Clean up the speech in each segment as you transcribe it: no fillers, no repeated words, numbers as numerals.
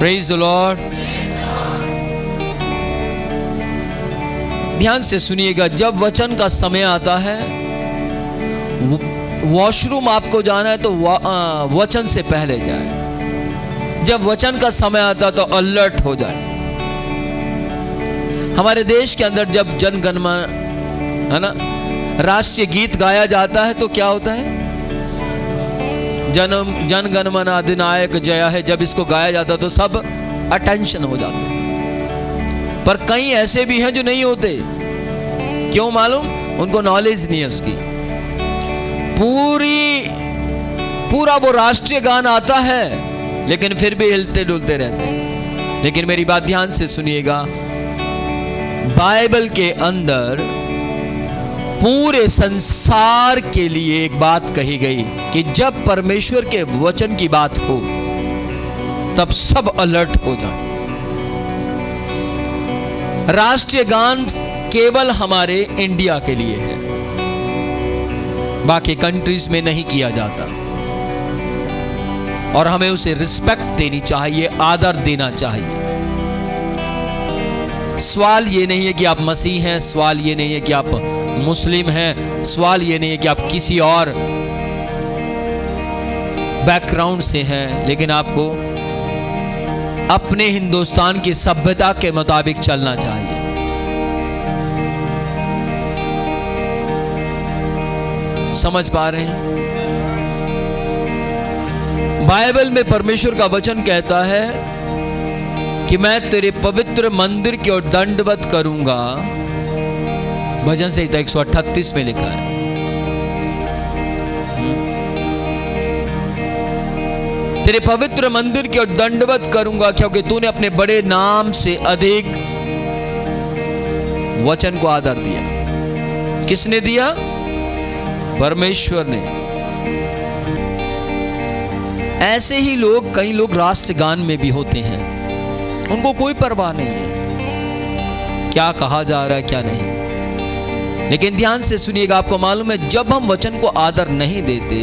Praise the Lord. ध्यान से सुनिएगा, जब वचन का समय आता है, वॉशरूम आपको जाना है तो वचन से पहले जाए। जब वचन का समय आता तो अलर्ट हो जाए। हमारे देश के अंदर जब जनगणमन है ना, राष्ट्रीय गीत गाया जाता है तो क्या होता है? जनगणमन अधिनायक जय है। जब इसको गाया जाता तो सब अटेंशन हो जाता है। पर कई ऐसे भी हैं जो नहीं होते। क्यों मालूम? उनको नॉलेज नहीं है उसकी। पूरा वो राष्ट्रीय गान आता है लेकिन फिर भी हिलते डुलते रहते हैं। लेकिन मेरी बात ध्यान से सुनिएगा, बाइबल के अंदर पूरे संसार के लिए एक बात कही गई कि जब परमेश्वर के वचन की बात हो तब सब अलर्ट हो जाए। राष्ट्रीय गान केवल हमारे इंडिया के लिए है, बाकी कंट्रीज में नहीं किया जाता और हमें उसे रिस्पेक्ट देनी चाहिए, आदर देना चाहिए। सवाल ये नहीं है कि आप मसीह हैं, सवाल ये नहीं है कि आप मुस्लिम हैं, सवाल ये नहीं है कि आप किसी और बैकग्राउंड से हैं, लेकिन आपको अपने हिंदुस्तान की सभ्यता के मुताबिक चलना चाहिए। समझ पा रहे हैं? बाइबल में परमेश्वर का वचन कहता है कि मैं तेरे पवित्र मंदिर की ओर दंडवत करूंगा। भजन संहिता 138 में लिखा है। तेरे पवित्र मंदिर की ओर दंडवत करूंगा क्योंकि तूने अपने बड़े नाम से अधिक वचन को आदर दिया। किसने दिया? परमेश्वर ने। ऐसे ही लोग, कई लोग राष्ट्रगान में भी होते हैं, उनको कोई परवाह नहीं है क्या कहा जा रहा है क्या नहीं। लेकिन ध्यान से सुनिएगा, आपको मालूम है जब हम वचन को आदर नहीं देते,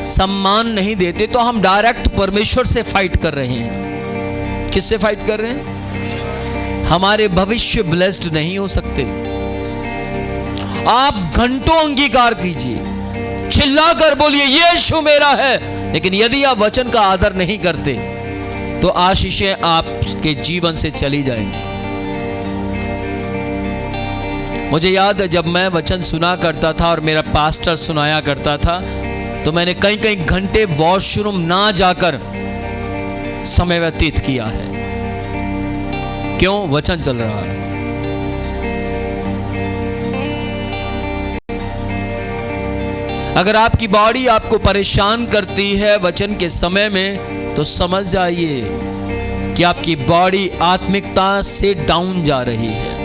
सम्मान नहीं देते, तो हम डायरेक्ट परमेश्वर से फाइट कर रहे हैं। किससे फाइट कर रहे हैं? हमारे भविष्य ब्लेस्ड नहीं हो सकते। आप घंटों अंगीकार कीजिए, चिल्लाकर बोलिए यीशु मेरा है, लेकिन यदि आप वचन का आदर नहीं करते तो आशीषें आपके जीवन से चली जाएंगी। मुझे याद है जब मैं वचन सुना करता था और मेरा पास्टर सुनाया करता था, तो मैंने कई घंटे वॉशरूम ना जाकर समय व्यतीत किया है। क्यों? वचन चल रहा है। अगर आपकी बॉडी आपको परेशान करती है वचन के समय में, तो समझ जाइए कि आपकी बॉडी आत्मिकता से डाउन जा रही है।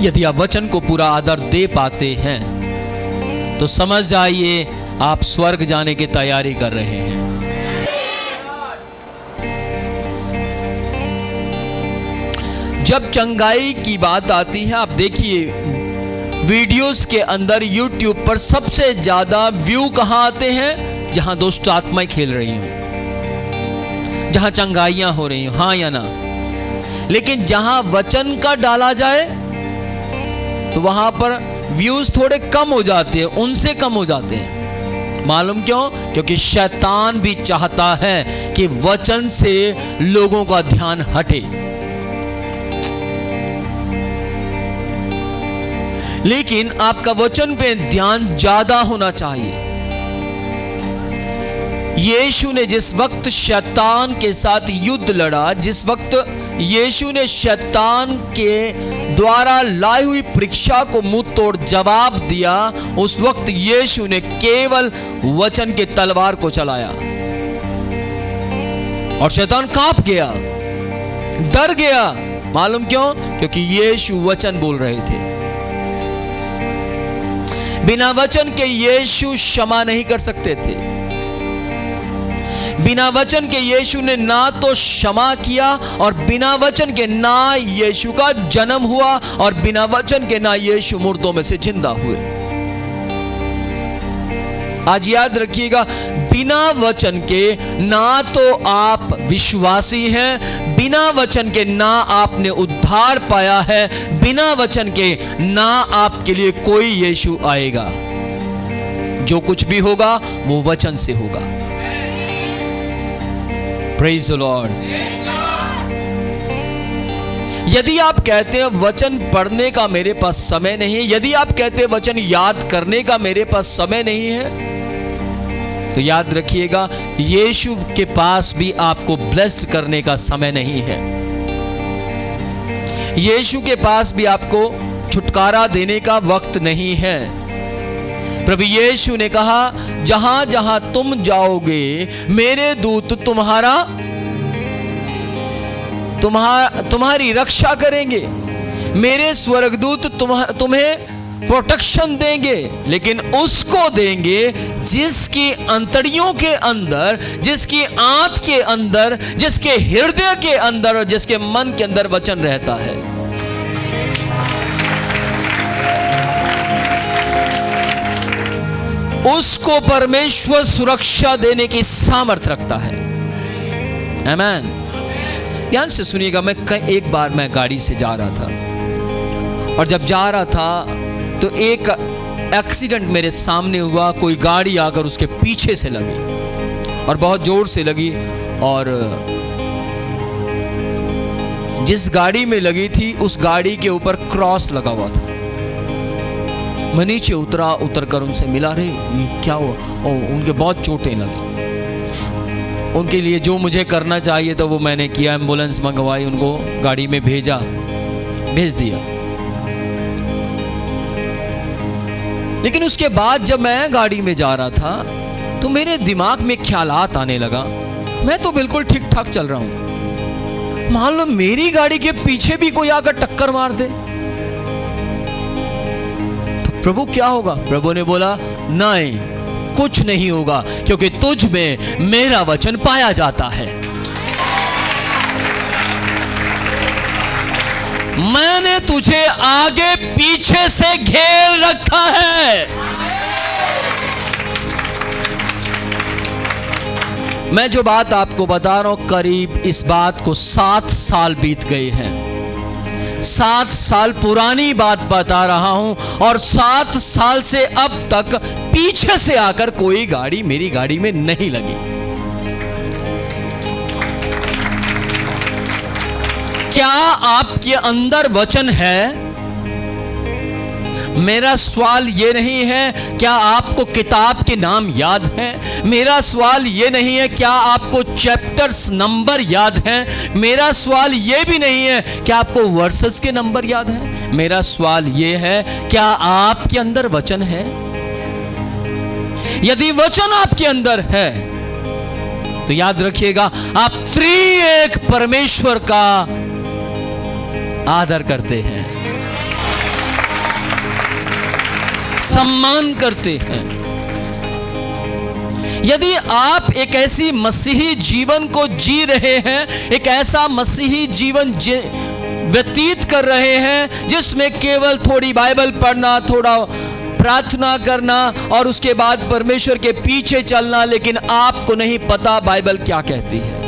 यदि आप वचन को पूरा आदर दे पाते हैं तो समझ जाइए आप स्वर्ग जाने की तैयारी कर रहे हैं। जब चंगाई की बात आती है, आप देखिए वीडियोस के अंदर यूट्यूब पर सबसे ज्यादा व्यू कहां आते हैं? जहां दुष्ट आत्माएं खेल रही हो, जहां चंगाइयां हो रही हो, हां या ना। लेकिन जहां वचन का डाला जाए तो वहां पर व्यूज थोड़े कम हो जाते हैं, उनसे कम हो जाते हैं। मालूम क्यों? क्योंकि शैतान भी चाहता है कि वचन से लोगों का ध्यान हटे। लेकिन आपका वचन पे ध्यान ज्यादा होना चाहिए। यीशु ने जिस वक्त शैतान के साथ युद्ध लड़ा, जिस वक्त यीशु ने शैतान के द्वारा लाई हुई परीक्षा को मुंह तोड़ जवाब दिया, उस वक्त यीशु ने केवल वचन के तलवार को चलाया और शैतान कांप गया, डर गया। मालूम क्यों? क्योंकि यीशु वचन बोल रहे थे। बिना वचन के यीशु क्षमा नहीं कर सकते थे। बिना वचन के यीशु ने ना तो क्षमा किया, और बिना वचन के ना यीशु का जन्म हुआ, और बिना वचन के ना यीशु मुर्दों में से जिंदा हुए। आज याद रखिएगा, बिना वचन के ना तो आप विश्वासी हैं, बिना वचन के ना आपने उद्धार पाया है, बिना वचन के ना आपके लिए कोई यीशु आएगा। जो कुछ भी होगा वो वचन से होगा। Praise the Lord. यदि आप कहते हैं वचन पढ़ने का मेरे पास समय नहीं है, यदि आप कहते हैं वचन याद करने का मेरे पास समय नहीं है, तो याद रखिएगा यीशु के पास भी आपको ब्लेस्ड करने का समय नहीं है। यीशु के पास भी आपको छुटकारा देने का वक्त नहीं है। प्रभु यीशु ने कहा, जहां जहां तुम जाओगे मेरे दूत तुम्हारी रक्षा करेंगे, मेरे स्वर्गदूत तुम्हें प्रोटेक्शन देंगे, लेकिन उसको देंगे जिसकी अंतड़ियों के अंदर, जिसकी आंत के अंदर, जिसके हृदय के अंदर और जिसके मन के अंदर वचन रहता है। उसको परमेश्वर सुरक्षा देने की सामर्थ रखता है। आमीन। ध्यान से सुनिएगा, एक बार मैं गाड़ी से जा रहा था और जब जा रहा था तो एक एक्सीडेंट मेरे सामने हुआ। कोई गाड़ी आकर उसके पीछे से लगी और बहुत जोर से लगी, और जिस गाड़ी में लगी थी उस गाड़ी के ऊपर क्रॉस लगा हुआ था। मैं नीचे उतर कर उनसे मिला, रे ये क्या हुआ? उनके बहुत चोटें लगी। उनके लिए जो मुझे करना चाहिए तो वो मैंने किया, एम्बुलेंस मंगवाई, उनको गाड़ी में भेज दिया। लेकिन उसके बाद जब मैं गाड़ी में जा रहा था तो मेरे दिमाग में ख्यालात आने लगा, मैं तो बिल्कुल ठीक ठाक चल रहा हूं, मान लो मेरी गाड़ी के पीछे भी कोई आकर टक्कर मार दे तो प्रभु क्या होगा? प्रभु ने बोला, नहीं, कुछ नहीं होगा, क्योंकि तुझ में मेरा वचन पाया जाता है। मैंने तुझे आगे पीछे से घेर रखा है। मैं जो बात आपको बता रहा हूं, करीब इस बात को 7 साल बीत गए हैं। 7 साल पुरानी बात बता रहा हूं, और 7 साल से अब तक पीछे से आकर कोई गाड़ी मेरी गाड़ी में नहीं लगी। क्या आपके अंदर वचन है? मेरा सवाल ये नहीं है क्या आपको किताब के नाम याद है। मेरा सवाल ये नहीं है क्या आपको चैप्टर्स नंबर याद है। मेरा सवाल ये भी नहीं है क्या आपको वर्सेस के नंबर याद है। मेरा सवाल ये है, क्या आपके अंदर वचन है? यदि वचन आपके अंदर है तो याद रखिएगा, आप त्रिएक परमेश्वर का आदर करते हैं, सम्मान करते हैं। यदि आप एक ऐसी मसीही जीवन को जी रहे हैं, एक ऐसा मसीही जीवन व्यतीत कर रहे हैं जिसमें केवल थोड़ी बाइबल पढ़ना, थोड़ा प्रार्थना करना और उसके बाद परमेश्वर के पीछे चलना, लेकिन आपको नहीं पता बाइबल क्या कहती है,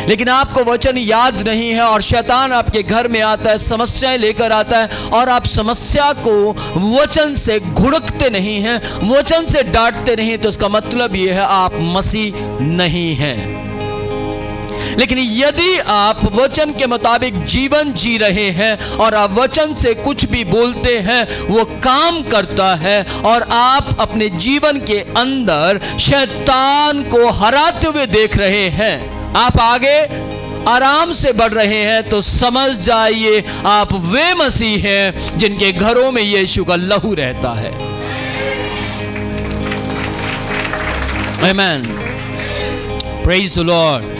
लेकिन आपको वचन याद नहीं है, और शैतान आपके घर में आता है, समस्याएं लेकर आता है, और आप समस्या को वचन से घुड़कते नहीं हैं, वचन से डांटते नहीं, तो इसका मतलब यह है आप मसीह नहीं हैं। लेकिन यदि आप वचन के मुताबिक जीवन जी रहे हैं और आप वचन से कुछ भी बोलते हैं, वो काम करता है, और आप अपने जीवन के अंदर शैतान को हराते हुए देख रहे हैं, आप आगे आराम से बढ़ रहे हैं, तो समझ जाइए आप वे मसीह हैं जिनके घरों में यीशु का लहू रहता है। आमीन। Praise the Lord.